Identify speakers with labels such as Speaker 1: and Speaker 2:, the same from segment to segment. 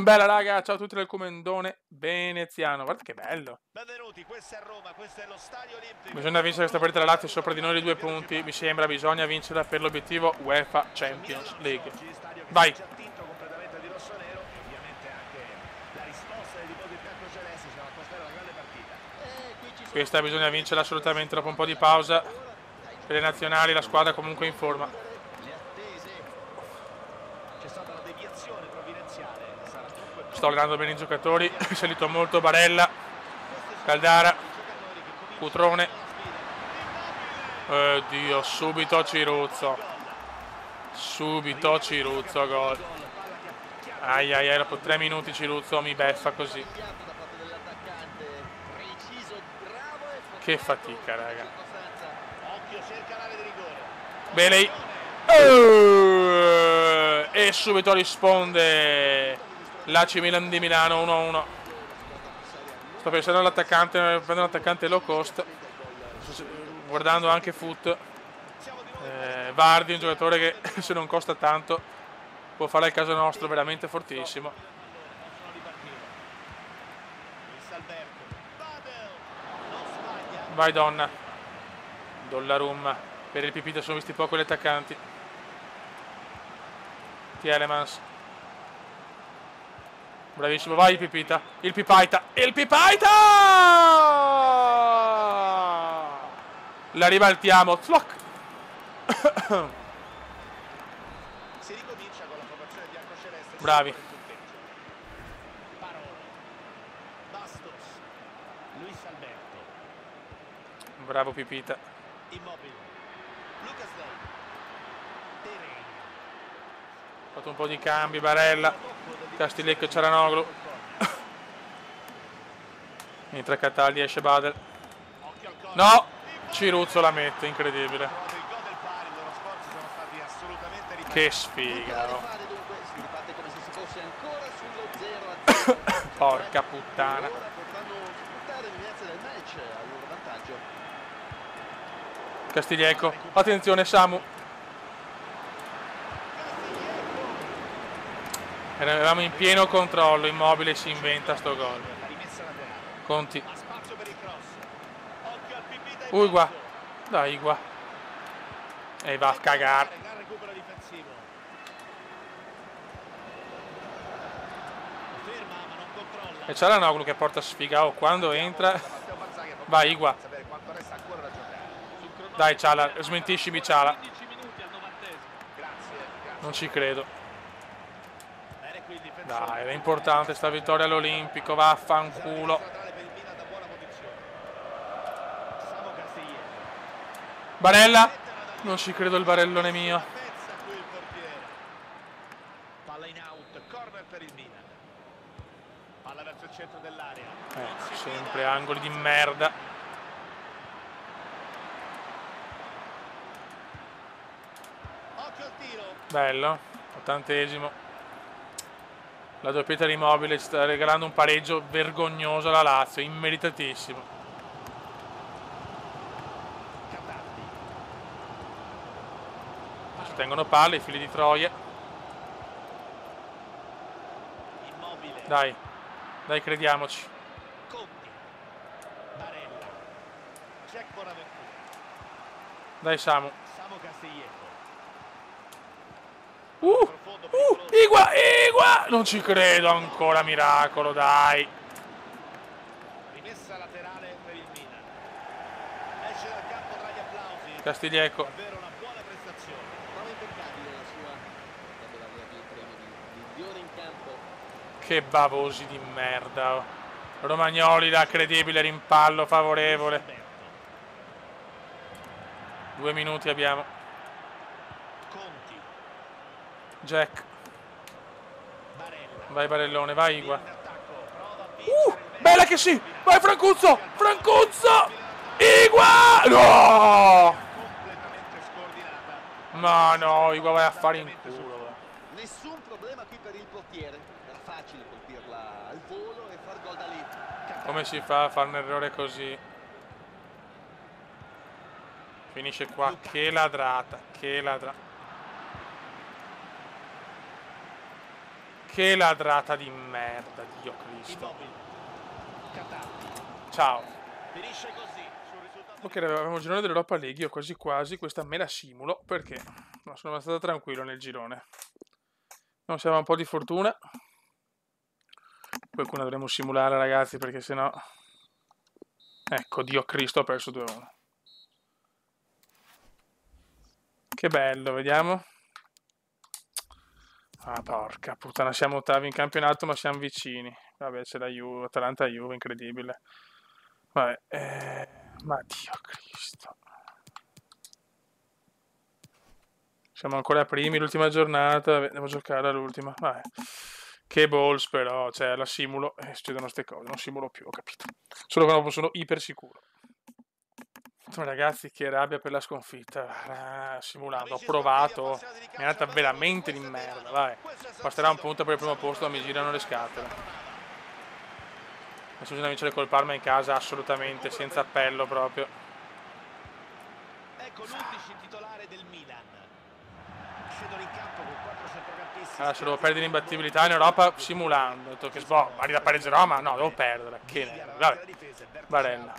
Speaker 1: Bella raga, ciao a tutti dal Comendone veneziano. Guarda che bello.
Speaker 2: Benvenuti, questa è Roma, questo è lo Stadio Olimpico.
Speaker 1: Bisogna vincere questa partita, la Lazio è sopra di noi di 2 punti. Mi sembra, bisogna vincere per l'obiettivo UEFA Champions League. Vai.
Speaker 2: Già tinto completamente di rosso-nero e ovviamente anche la risposta dei tifosi bianco-celesti sulla atmosfera della grande partita.
Speaker 1: Questa bisogna vincerla assolutamente dopo un po' di pausa. Per le nazionali la squadra comunque in forma.
Speaker 2: Le attese. C'è stata la deviazione provvidenziale. Sarà dunque
Speaker 1: Sto allenando bene i giocatori. È salito molto Barella, Caldara, Cutrone. Dio, subito Ciruzzo. Subito Ciruzzo, gol. Ai ai ai, dopo 3 minuti Ciruzzo mi beffa così. Che fatica, raga.
Speaker 2: occhio, cerca l'area di rigore.
Speaker 1: Bailey. E subito risponde l'AC Milan di Milano 1-1. Sto pensando all'attaccante, prendere un attaccante low cost, guardando anche Foot. Vardy, un giocatore che se non costa tanto può fare il caso nostro, veramente fortissimo. Vai donna. Dollarum. Per il Pipita sono visti poco gli attaccanti. Tielemans. Bravissimo, vai il Pipita. Il Pipaita. Il Pipaita! La ribaltiamo. Zlock.
Speaker 2: Si ricomincia con la formazione biancoceleste.
Speaker 1: Bravi.
Speaker 2: Parolo. Bastos. Luis Alberto.
Speaker 1: Bravo Pipita.
Speaker 2: Immobile. Lucas Ley. Terei.
Speaker 1: Ha fatto un po' di cambi, Barella, Castigliecco e Ciaranoglu. Entra Cataldi, esce Badel. No! Ciruzzo la mette, incredibile. Che sfiga, no? Porca puttana. Castigliecco, attenzione Samu. Eravamo in pieno controllo, Immobile si inventa sto gol. Conti. Igua. Dai Igua. E va a cagare. E c'è la Noglu che porta sfiga. Oh, quando entra. Vai Igua. Dai Ciala, smentiscimi Ciala. Non ci credo. Dai, era importante sta vittoria all'Olimpico, vaffanculo. Barella, non ci credo, il barellone mio.
Speaker 2: Palla in out, corner per il Milan. Palla verso il centro dell'area.
Speaker 1: Sempre angoli di merda.
Speaker 2: Occhio al tiro.
Speaker 1: Bello, 80esimo. La doppietta di Immobile ci sta regalando un pareggio vergognoso alla Lazio, immeritatissimo. Ci tengono palle, i figli di Troia. Dai, dai, crediamoci. Dai Samu. Igua, Igua! Non ci credo ancora, miracolo, dai.
Speaker 2: Rimessa laterale per il Milan. Esce dal campo tra gli applausi.
Speaker 1: Castigliecco.
Speaker 2: Davvero una buona prestazione.
Speaker 3: Prova impeccabile la sua. Quando la via il premio di migliore in campo.
Speaker 1: Che bavosi di merda. Oh. Romagnoli, la credibile rimpallo favorevole. 2 minuti abbiamo.
Speaker 2: Conti.
Speaker 1: Jack. Vai Barellone, vai Igua.
Speaker 2: Prova
Speaker 1: Bella che sì! Vai Francuzzo! Francuzzo! Igua! No!
Speaker 2: completamente scordinata.
Speaker 1: Ma no, Igua vai a fare in culo.
Speaker 3: Nessun problema qui per il portiere. Era facile colpirla al volo e far gol da lì.
Speaker 1: Come si fa a fare un errore così? Finisce qua. Che ladrata, che ladrata. Che ladrata di merda, Dio Cristo.
Speaker 2: Immobile. Katambi.
Speaker 1: Ciao.
Speaker 2: Finisce così. Sul risultato
Speaker 1: Ok, avevamo il girone dell'Europa League, io quasi quasi questa me la simulo, perché no, sono abbastanza tranquillo nel girone. Non siamo un po' di fortuna. Qualcuno dovremmo simulare, ragazzi, perché sennò... Ecco, Dio Cristo, ho perso 2-1. Che bello, vediamo. Ah, porca puttana, siamo ottavi in campionato, ma siamo vicini. Vabbè, c'è la Juve, Atalanta-Juve, incredibile. Vabbè, ma Dio Cristo. Siamo ancora primi, l'ultima giornata, devo giocare all'ultima. Vabbè. Che balls però, cioè la simulo e succedono queste cose, non simulo più, ho capito. Solo quando sono iper sicuro. Ragazzi, che rabbia per la sconfitta. Simulando, ho provato, mi è andata veramente di merda, vai. Basterà un punto per il primo posto, mi girano le scatole. Adesso bisogna vincere col Parma in casa, assolutamente, senza appello proprio.
Speaker 2: Ecco l'11 titolare del Milan. Scendono in campo con 4 centrocampisti.
Speaker 1: Allora, se devo perdere l'imbattibilità in Europa simulando. Ho detto che arriva a pareggerò, ma no, devo perdere. Che ne... Vabbè, Barella.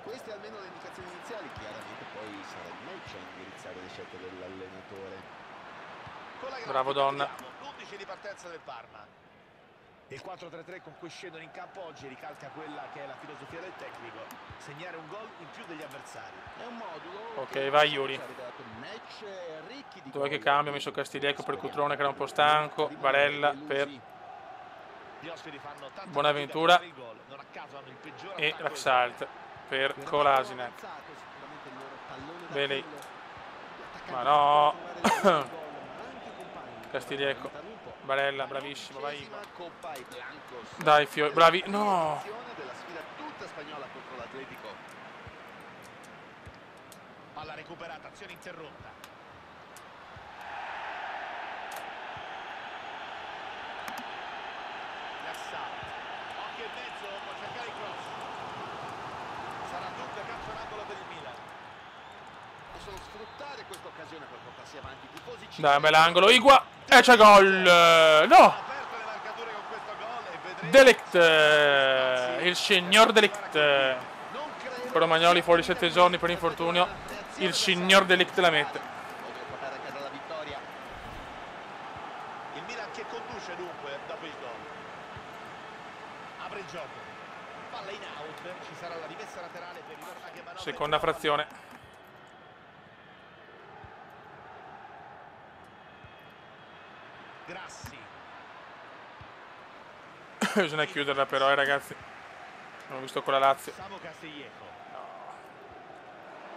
Speaker 3: Queste almeno le indicazioni iniziali, chiaramente poi sarà il match a indirizzare le scelte dell'allenatore.
Speaker 1: Bravo Donna.
Speaker 2: L'11 di partenza del Parma. Il 4-3-3 con cui scendono in campo oggi ricalca quella che è la filosofia del tecnico, segnare un gol in più degli avversari.
Speaker 3: È un modulo.
Speaker 1: Ok, vai Yuri. Dov'è che cambia? Ho messo Castiglieco per Cutrone che era un po' stanco, Barella per Buonaventura e Laxalt per Kolasinac. Bene. Ma no! Castiglieco, Barella, bravissimo, vai. Dai, bravi, no!
Speaker 2: Palla recuperata, azione interrotta. Laxalt. Occhio e mezzo, può cercare il cross. Sarà dunque calcio d'angolo per il Milan.
Speaker 3: Possono sfruttare questa occasione per portarsi avanti i tifosi.
Speaker 1: Dai, un bell'angolo, Igua, e c'è gol! No!
Speaker 2: Aperte le marcature con questo gol e vedremo.
Speaker 1: Delict, il signor Delict. Romagnoli fuori 7 giorni per infortunio, il signor Delict la mette.
Speaker 2: Il Milan che conduce dunque dopo il gol. Apre il gioco. Palla in out, ci sarà la rimessa laterale per il manovra.
Speaker 1: Seconda frazione.
Speaker 2: Grassi.
Speaker 1: Bisogna chiuderla però, ragazzi. Abbiamo visto con la Lazio.
Speaker 2: Samu Castiglieco.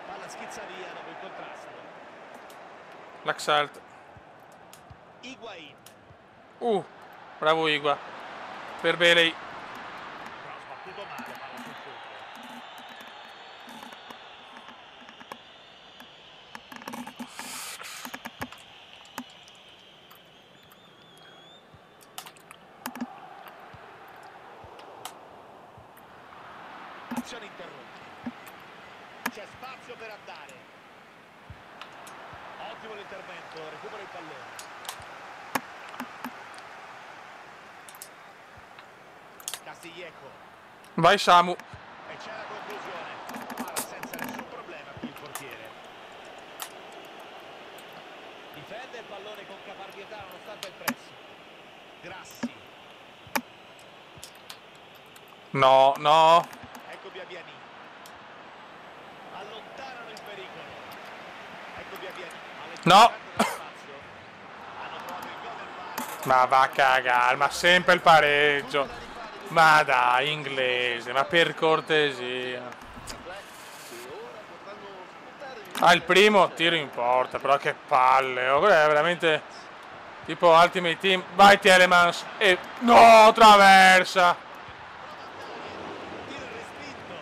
Speaker 2: Palla schizza via dopo il contrasto.
Speaker 1: Laxalt.
Speaker 2: Higuain.
Speaker 1: Bravo Igua. Per Belei.
Speaker 2: Però sbattuto male, palla sul fondo. Azione interrotta. C'è spazio per andare. Ottimo l'intervento, recupera il pallone. Castiglieco.
Speaker 1: Vai Samu.
Speaker 2: E c'è la conclusione. Para senza nessun problema qui il portiere. Difende il pallone con caparbietà nonostante il prezzo. Grassi.
Speaker 1: No, no.
Speaker 2: Ecco Biabiani. Allontanano il pericolo. Ecco Biabiani.
Speaker 1: No.
Speaker 2: Hanno trovato il gol del Bari.
Speaker 1: Ma va a cagare, ma sempre il pareggio. Ma dai, inglese, ma per cortesia. Il primo tiro in porta, però che palle. Oh, è veramente tipo Ultimate Team. Vai Tielemans e no, traversa.
Speaker 2: Tiro respinto.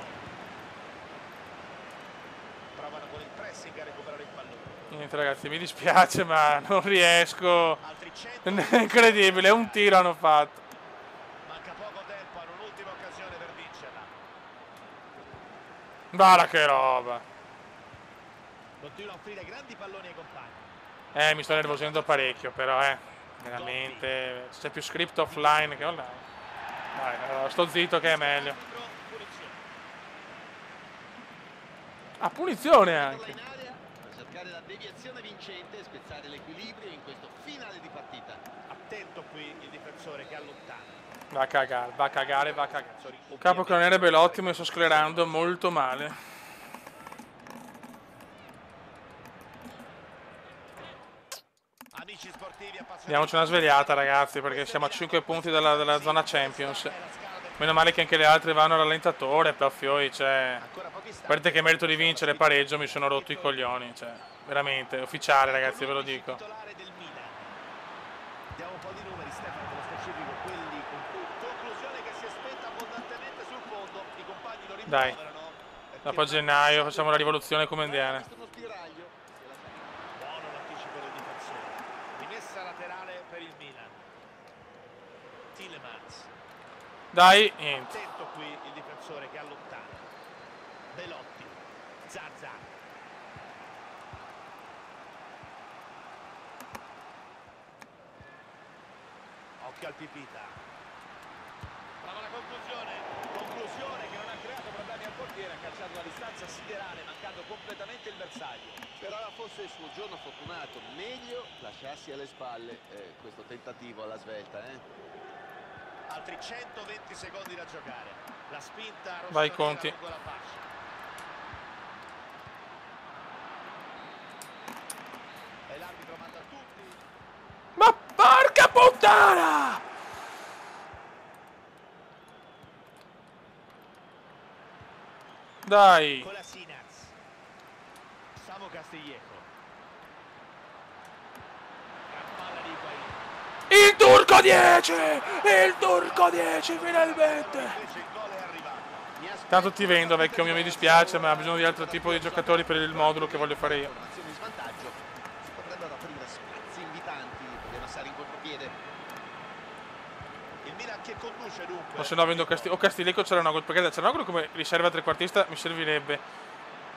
Speaker 2: Provano con il pressing a recuperare il pallone.
Speaker 1: Niente ragazzi, mi dispiace ma non riesco.
Speaker 2: Altri 100.
Speaker 1: È incredibile, un tiro hanno fatto.
Speaker 2: Manca poco tempo, hanno un'ultima occasione per vincerla.
Speaker 1: Guarda che roba.
Speaker 2: Continua a offrire grandi palloni ai compagni.
Speaker 1: Mi sto nervosendo parecchio, però Veramente, c'è più script offline che online. Dai, allora, sto zitto che è meglio. A punizione anche.
Speaker 3: In area per cercare la deviazione vincente e spezzare l'equilibrio in questo finale di partita.
Speaker 2: Attento qui il difensore che allontana.
Speaker 1: Va a cagare, va a cagare, va a cagare. Capocannoniere Belotti mi sto sclerando molto male.
Speaker 2: Amici sportivi appassionati.
Speaker 1: Diamoci una svegliata ragazzi, perché siamo a 5 punti dalla zona Champions. Meno male che anche le altre vanno al rallentatore, però fioi, cioè...
Speaker 2: Ancora pochi
Speaker 1: A
Speaker 2: istanti.
Speaker 1: parte che merito di vincere pareggio, mi sono rotto i coglioni, cioè... Veramente, ufficiale ragazzi, ve lo dico.
Speaker 2: Titolare del Milan. Diamo un po' di numeri, Stefano, nello specifico quelli con cui conclusione che si è spenta abbondantemente sul fondo. I compagni lo
Speaker 1: Dai.
Speaker 2: rimproverano.
Speaker 1: Dopo a gennaio facciamo la rivoluzione comendiana.
Speaker 3: Questo è uno spiraglio.
Speaker 2: Buono l'anticipo del difensore. Rimessa laterale per il Milan. Tielemans.
Speaker 1: Dai, niente.
Speaker 2: Attento qui il difensore che allontana. Belotti. Zaza. Occhio al Pipita. Prova la conclusione. Conclusione che non ha creato problemi al portiere, ha calciato una distanza siderale, mancando completamente il bersaglio.
Speaker 3: Sperava fosse il suo giorno fortunato, meglio lasciarsi alle spalle questo tentativo alla svelta.
Speaker 2: Altri 120 secondi da giocare. La spinta
Speaker 1: Vai,
Speaker 2: rossonera
Speaker 1: Conti.
Speaker 2: lungo la fascia. E l'arbitro manda tutti.
Speaker 1: Ma porca puttana! Dai.
Speaker 2: Kolasinac. Samu Castillejo. Gran palla di Higuain.
Speaker 1: Il turco 10! Il turco 10 finalmente!
Speaker 2: Invece il gol è arrivato.
Speaker 1: Tanto ti vendo vecchio mio, mi dispiace, ma ho bisogno di altro tipo di giocatori per il modulo che voglio fare io.
Speaker 3: Formazione in svantaggio, si potrebbero aprire spazi invitanti per gli avversari in contropiede.
Speaker 2: Il Milan che conduce dunque.
Speaker 1: O se no avendo Castiglico c'era una gol, perché Cialanoglu come riserva trequartista mi servirebbe.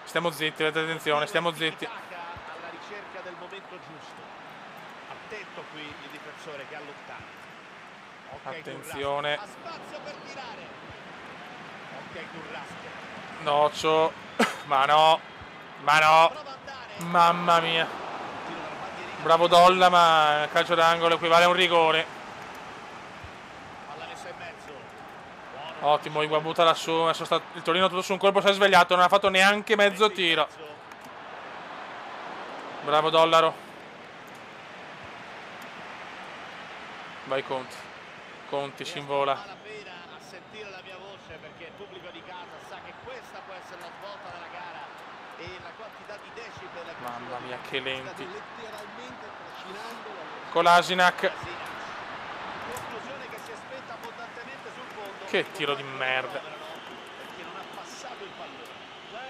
Speaker 1: Stiamo zitti, avete attenzione, stiamo zitti.
Speaker 2: Alla ricerca del momento giusto. Attento qui il difensore che allontana. Ok,
Speaker 1: Attenzione.
Speaker 2: Turrasca. Ha spazio per tirare. Ok, Turrasca.
Speaker 1: Nocio. Ma no. Ma no.
Speaker 2: Prova ad andare.
Speaker 1: Mamma mia.
Speaker 2: Tiro dalla bandierina.
Speaker 1: Bravo Dolla, ma calcio d'angolo equivale a un rigore.
Speaker 2: Palla messa in mezzo. Buono.
Speaker 1: Ottimo, Higuain butta lassù. Il Torino tutto su un colpo, si è svegliato, non ha fatto neanche mezzo tiro. Bravo Dollaro. Vai Conti. Conti scinvola.
Speaker 2: Vale la pena a sentire la mia voce perché il pubblico di casa sa che questa può essere la svolta della gara e la quantità di decibel che
Speaker 1: Mamma mia, che lenti.
Speaker 3: Letteralmente trascinando la
Speaker 1: Kolasinac.
Speaker 2: conclusione che si è spenta abbondantemente sul fondo.
Speaker 1: Che tiro di merda.
Speaker 2: Perché non ha passato il pallone.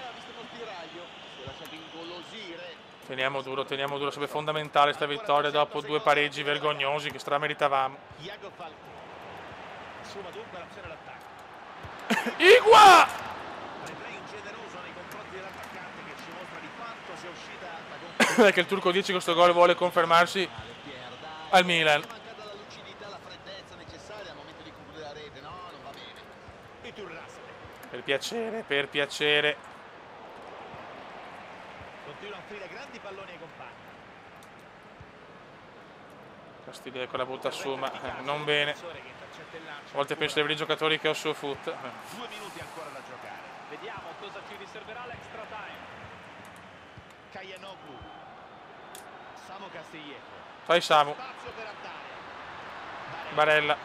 Speaker 3: ha visto uno spiraglio, si è lasciato ingolosire.
Speaker 1: Teniamo duro, sarebbe fondamentale sta vittoria dopo due pareggi vergognosi che strameritavamo.
Speaker 2: Iago Falcao assuma dunque l'azione d'attacco.
Speaker 1: Higuain!
Speaker 2: Replay ingeneroso nei confronti dell'attaccante che ci mostra di quanto sia uscita la conferenza.
Speaker 1: Perché il turco 10 questo gol vuole confermarsi al Milan.
Speaker 3: È mancata la lucidità, la freddezza necessaria al momento di concludere la rete, no, non va bene.
Speaker 2: E Turrasca
Speaker 1: Per piacere, per piacere.
Speaker 2: continua a offrire grandi palloni ai compagni.
Speaker 1: Castiglieco la butta su, ma non bene.
Speaker 2: Difensore che intercetta il lancio.
Speaker 1: A volte penso ai veri giocatori che ho su foot.
Speaker 2: 2 minuti ancora da giocare.
Speaker 4: Vediamo cosa ci riserverà l'extra time.
Speaker 2: Kayanoglu. Samu Castillejo.
Speaker 1: Fai Samu.
Speaker 2: Spazio per andare.
Speaker 1: Barella.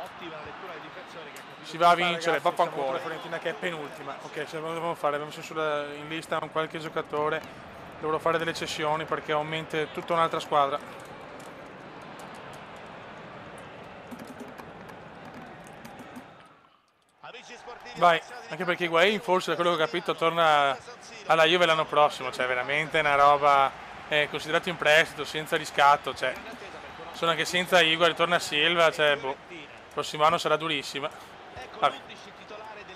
Speaker 2: Ottima la lettura del difensore che ha capito.
Speaker 1: Si va a vincere, vaffanculo. Fiorentina che è penultima. Ok, ce lo dobbiamo fare, abbiamo messo in lista un qualche giocatore. Dovrò fare delle cessioni perché aumenta tutta un'altra squadra. Vai, anche perché Higuain forse da quello che ho capito torna alla Juve l'anno prossimo, cioè veramente una roba considerato in prestito, senza riscatto, cioè sono anche senza Higuain, ritorna Silva, cioè boh, il prossimo anno sarà durissima. Vabbè.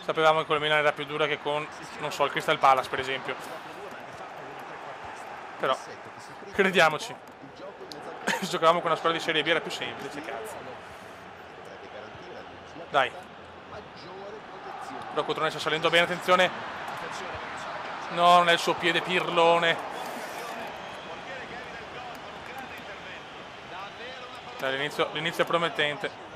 Speaker 1: Sapevamo che con il Milan era più dura che con, non so, il Crystal Palace per esempio. Però, crediamoci.
Speaker 3: Il gioco in mezzo al campo
Speaker 1: Se giocavamo con una squadra di Serie B era più semplice, cazzo.
Speaker 3: Potrebbe garantire almeno sulla
Speaker 1: Dai.
Speaker 3: carta maggiore protezione.
Speaker 1: Però Cotrone sta salendo bene, attenzione. No, non è il suo piede pirlone. Dai, l'inizio è promettente.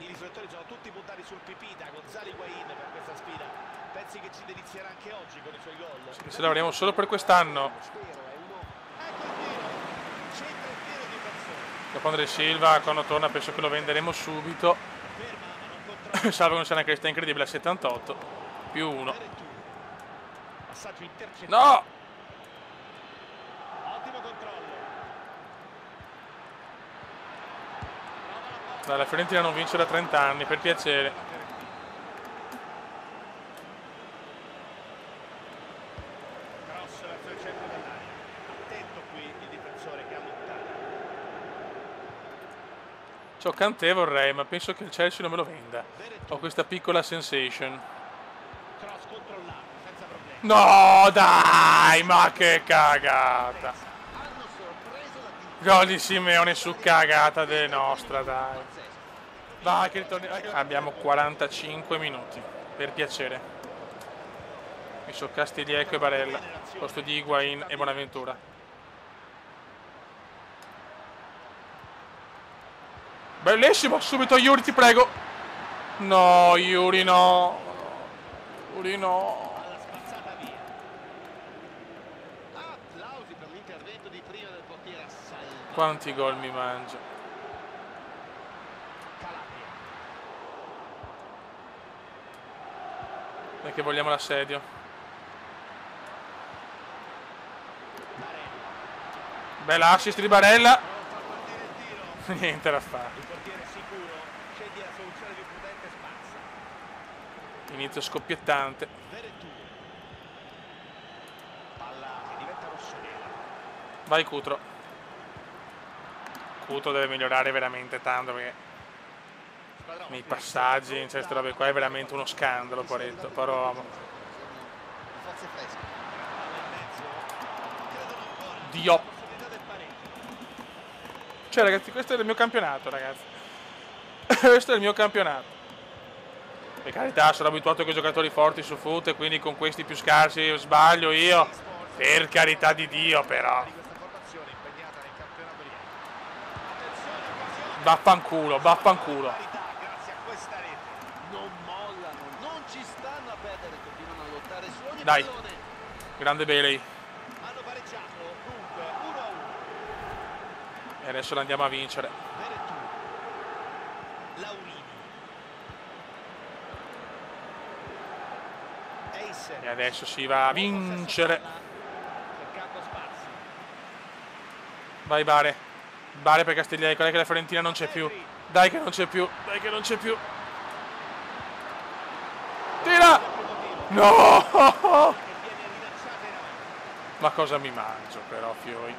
Speaker 2: I riflettori sono tutti puntati sul Pipita, Gonzalo Higuaín per questa sfida. Pensi che ci delizierà anche oggi con i suoi gol?
Speaker 1: Se lavoriamo solo per quest'anno. Dopo André Silva, quando torna penso che lo venderemo subito. Salvo che non sia una crescita incredibile a 78. Più 1.
Speaker 2: Passaggio intercettato.
Speaker 1: No!
Speaker 2: Ottimo controllo.
Speaker 1: Dai, la Fiorentina non vince da 30 anni, per piacere.
Speaker 2: Cross verso il centro dell'area. Attento qui il difensore che allontana.
Speaker 1: C'ho Kanté vorrei, ma penso che il Chelsea non me lo venda. Ho questa piccola sensation.
Speaker 2: Cross controllato, senza problemi.
Speaker 1: No, dai, ma che cagata.
Speaker 3: Hanno sorpreso la
Speaker 1: Gol di Simeone su cagata delle nostra, dai. Vai che ritorni. Abbiamo 45 minuti, per piacere. Mi sono Castiglieco e Barella, posto di Higuaín e Bonaventura. Bellissimo, subito Yuri, ti prego. No, Yuri no. Yuri no.
Speaker 2: Alla spazzata via.
Speaker 3: applausi per l'intervento di prima del portiere Salva.
Speaker 1: Quanti gol mi mangia.
Speaker 2: Calabria.
Speaker 1: Perché vogliamo l'assedio. Bella assist di Barella.
Speaker 2: Pronto a partire il tiro.
Speaker 1: Niente da fare.
Speaker 2: Il portiere è sicuro. Sceglie la soluzione più prudente e spazza.
Speaker 1: Inizio scoppiettante.
Speaker 2: Veretù. Palla che diventa rossonera.
Speaker 1: Vai Cutro. Cutro deve migliorare veramente tanto perché
Speaker 2: Squadrone.
Speaker 1: nei passaggi, in queste robe qua è veramente uno scandalo, poretto. Però
Speaker 3: Sono forze fresche.
Speaker 2: Palla in mezzo. Credono ancora.
Speaker 1: Dio.
Speaker 2: Possibilità del pareggio.
Speaker 1: Cioè ragazzi, questo è il mio campionato, ragazzi. Questo è il mio campionato. Per carità, sono abituato con i giocatori forti su foot e quindi con questi più scarsi sbaglio io. Per carità di Dio, però.
Speaker 2: Di questa formazione impegnata nel campionato di Attenzione, occasione.
Speaker 1: Vaffanculo, vaffanculo.
Speaker 2: Parità grazie a questa rete.
Speaker 3: Non mollano, non ci stanno a perdere, continuano a lottare su ogni
Speaker 1: Dai.
Speaker 3: pallone.
Speaker 1: Grande Bailey.
Speaker 2: Hanno pareggiato, dunque 1-1.
Speaker 1: E adesso la andiamo a vincere.
Speaker 2: Veretù. Laurini. Eiser.
Speaker 1: E adesso si va a vincere.
Speaker 2: Cercando spazi.
Speaker 1: Vai Bare. Bare per Castiglieco, dai che la Fiorentina non c'è più. Dai che non c'è più. Dai che non c'è più. Tira! No!
Speaker 2: Che viene rilanciata in avanti.
Speaker 1: Ma cosa mi mangio però, fioi.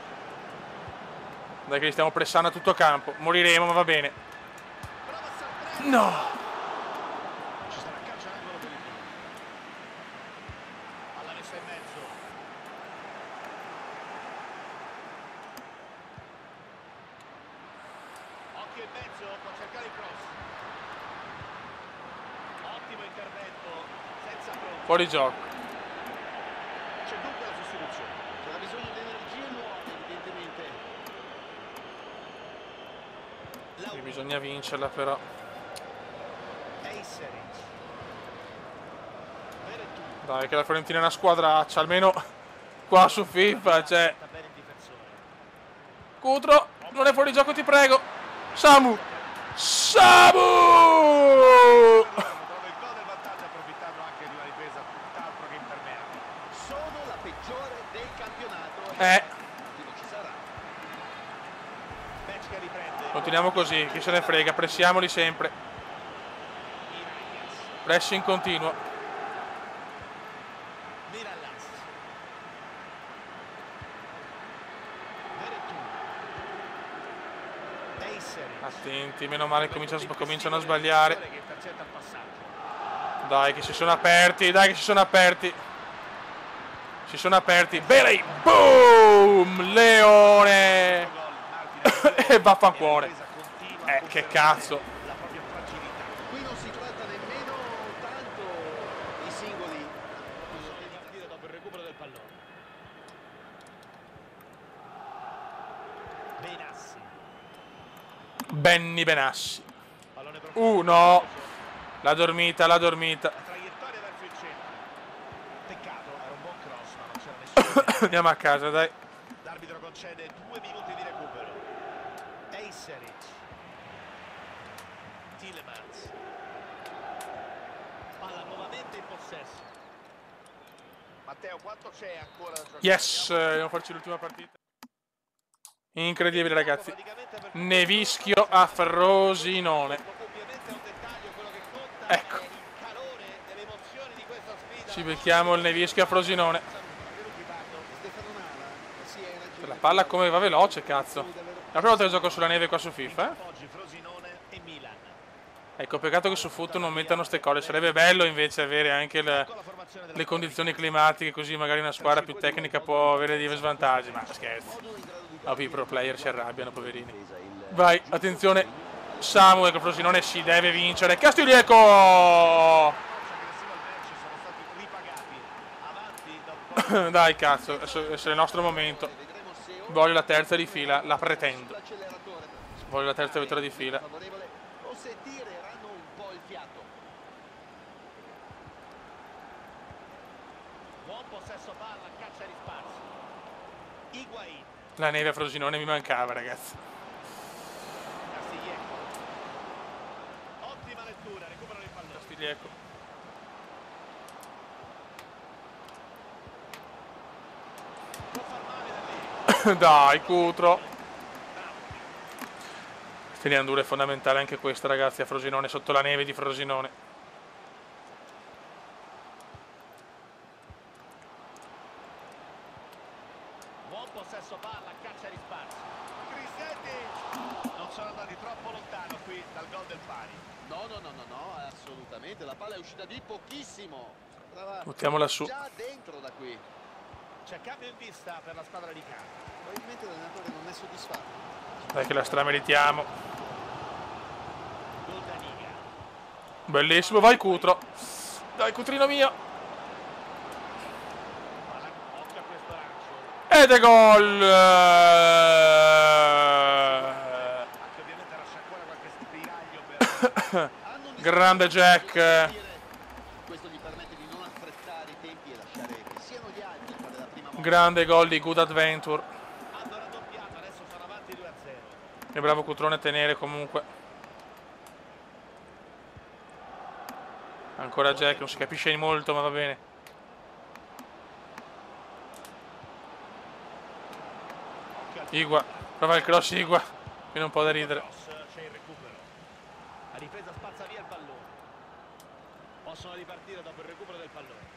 Speaker 1: Dai che li stiamo pressando a tutto campo. Moriremo, ma va bene.
Speaker 2: Prova a sorprendere.
Speaker 1: No!
Speaker 2: Ci sarà calcio d'angolo per il Milan. Alla messa in mezzo. Occhio in mezzo, può cercare il cross. Ottimo intervento, senza bronzo.
Speaker 1: Fuori gioco.
Speaker 2: C'è dunque la sostituzione.
Speaker 3: C'era bisogno di energie nuove, evidentemente.
Speaker 1: E
Speaker 2: Laurini.
Speaker 1: bisogna vincerla però.
Speaker 2: Eiseric. Veretù.
Speaker 1: Dai che la Fiorentina è una squadraccia. Almeno qua su FIFA c'è.
Speaker 2: Sta bene il difensore.
Speaker 1: Cutro. Non è fuori gioco, ti prego. Samu. Samu!
Speaker 2: Trova il gol del vantaggio approfittando anche di una difesa tutt'altro che impermeabile.
Speaker 3: Sono la peggiore del campionato. Non ci sarà.
Speaker 2: Match che riprende.
Speaker 1: Continuiamo così, chi se ne frega, pressiamoli sempre.
Speaker 2: Iranez.
Speaker 1: Pressing continuo.
Speaker 2: Mirallas. Veretù. Eiseric.
Speaker 1: Attenti, meno male cominciano a sbagliare.
Speaker 2: Che intercetta il passaggio.
Speaker 1: Dai che si sono aperti, dai che si sono aperti. Si sono aperti. Bailey, boom! Leone! E vaffancuore. Che cazzo.
Speaker 3: Qui non si tratta nemmeno tanto i singoli.
Speaker 2: Dopo il recupero del pallone. Benassi.
Speaker 1: Benny Benassi. No. La dormita, la dormita.
Speaker 2: Traiettoria verso il centro. Peccato, era un buon cross, ma non c'era nessuno.
Speaker 1: Andiamo a casa, dai.
Speaker 2: L'arbitro concede 2 minuti di recupero. Eiseric. Tielemans. Palla nuovamente in possesso. Matteo, quanto c'è ancora da giocare?
Speaker 1: Yes, dobbiamo farci l'ultima partita. Incredibile ragazzi. Nevischio a Frosinone. Ecco. Ci becchiamo il Nevischio a Frosinone. La palla come va veloce, cazzo. È la prima volta che gioco sulla neve qua su FIFA, Ecco, peccato che su Foot non mettano ste cose. Sarebbe bello invece avere anche le condizioni climatiche, così magari una squadra più tecnica può avere dei svantaggi. Ma scherzi. Dopo i pro player si arrabbiano, poverini. Vai, attenzione. Samuel che Frosinone si deve vincere. Castiglieco! Dai cazzo, adesso è il nostro momento. Voglio la terza di fila, la pretendo. Voglio la terza vittoria di fila.
Speaker 2: Buon possesso palla, caccia risparsi. Higuain.
Speaker 1: La neve a Frosinone mi mancava, ragazzi.
Speaker 2: Castiglieco. Ottima lettura, recuperano il pallone.
Speaker 1: Castiglieco.
Speaker 2: Può far male da lì.
Speaker 1: Dai, Cutro. Finiandura è fondamentale anche questa, ragazzi, a Frosinone, sotto la neve di Frosinone.
Speaker 2: Buon possesso palla, caccia risparsi. Crisetti. Non sono andati troppo lontano qui dal gol del pari.
Speaker 3: No, assolutamente. La palla è uscita di pochissimo.
Speaker 1: Buttiamola su.
Speaker 3: Già dentro da qui.
Speaker 2: C'è cambio in vista per la squadra di campo.
Speaker 3: Probabilmente l'allenatore non è soddisfatto.
Speaker 1: Dai che la strameritiamo.
Speaker 2: Goldaniga.
Speaker 1: Bellissimo, vai Cutro. Dai Cutrino mio.
Speaker 2: Occhio a questo lancio.
Speaker 1: Ed è gol.
Speaker 2: Anche ovviamente lascia ancora qualche spiraglio per...
Speaker 1: Grande Jack.
Speaker 3: Questo gli permette di non affrettare i tempi e lasciare che siano gli altri a fare la prima mossa.
Speaker 1: Grande gol di Good Adventure.
Speaker 2: Hanno raddoppiato, adesso sono avanti 2-0.
Speaker 1: E bravo Cutrone a tenere comunque. Ancora Jack, non si capisce molto, ma va bene. Igua, prova il cross Igua. Viene un po' da ridere.
Speaker 2: C'è il recupero. La ripresa spazza via il pallone. Possono ripartire dopo il recupero del pallone.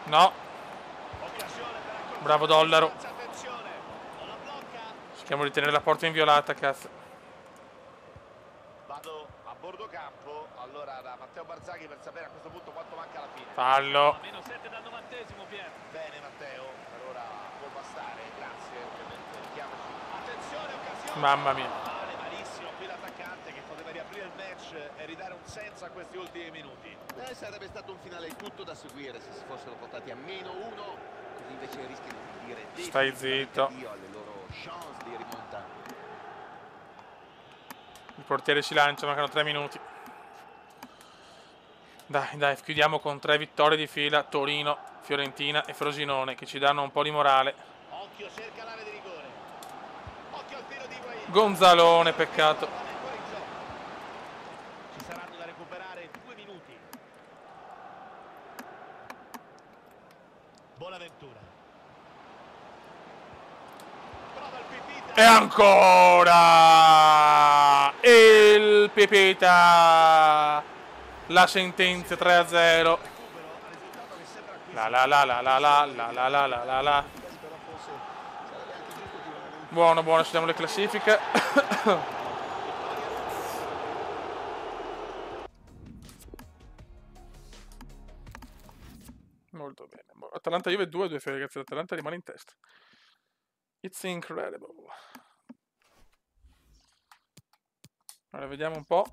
Speaker 1: No.
Speaker 2: Occasione per accorciare.
Speaker 1: Bravo Dollaro.
Speaker 2: Attenzione. Non la blocca.
Speaker 1: Cerchiamo di tenere la porta inviolata, cazzo.
Speaker 2: Vado a bordo campo. Allora da Matteo Barzaghi per sapere a questo punto quanto manca alla fine.
Speaker 1: Fallo.
Speaker 4: Meno 7 dal 90esimo, Pier.
Speaker 2: Bene Matteo, per ora può bastare, grazie, ovviamente. Chiamaci. Attenzione, occasione.
Speaker 1: Mamma mia.
Speaker 2: Male, malissimo qui l'attaccante che poteva riaprire il match e ridare un senso a questi ultimi minuti.
Speaker 3: Sarebbe stato un finale tutto da seguire se si fossero portati a -1, così invece rischiano di dire
Speaker 1: Stai zitto.
Speaker 3: addio alle loro chance di rimonta.
Speaker 1: Il portiere si lancia, mancano 3 minuti. Dai, chiudiamo con 3 vittorie di fila. Torino, Fiorentina e Frosinone, che ci danno un po' di morale.
Speaker 2: Occhio, cerca l'area di rigore. Occhio al tiro di Higuain.
Speaker 1: Gonzalone, peccato.
Speaker 2: Ancora in gioco. Ci saranno da recuperare in 2 minuti. Bonaventura. Prova il Pipita.
Speaker 1: E ancora il Pipita. La sentenza 3-0. La.
Speaker 3: Però forse sarebbe anche giusto tirare un
Speaker 1: Buono, buono, segniamo le classifiche. Molto bene. Atalanta-Juve 2-2, ragazzi. L'Atalanta rimane in testa. It's incredible. Allora, vediamo un po'.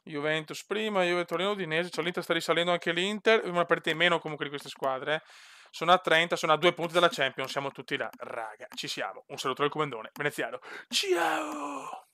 Speaker 1: Juventus prima, Juve Torino Udinese, cioè l'Inter sta risalendo anche l'Inter, una partita in meno comunque di queste squadre. Sono a 30, sono a 2 punti dalla Champions, siamo tutti là. Raga, ci siamo. Un saluto dal comandone veneziano. Ciao!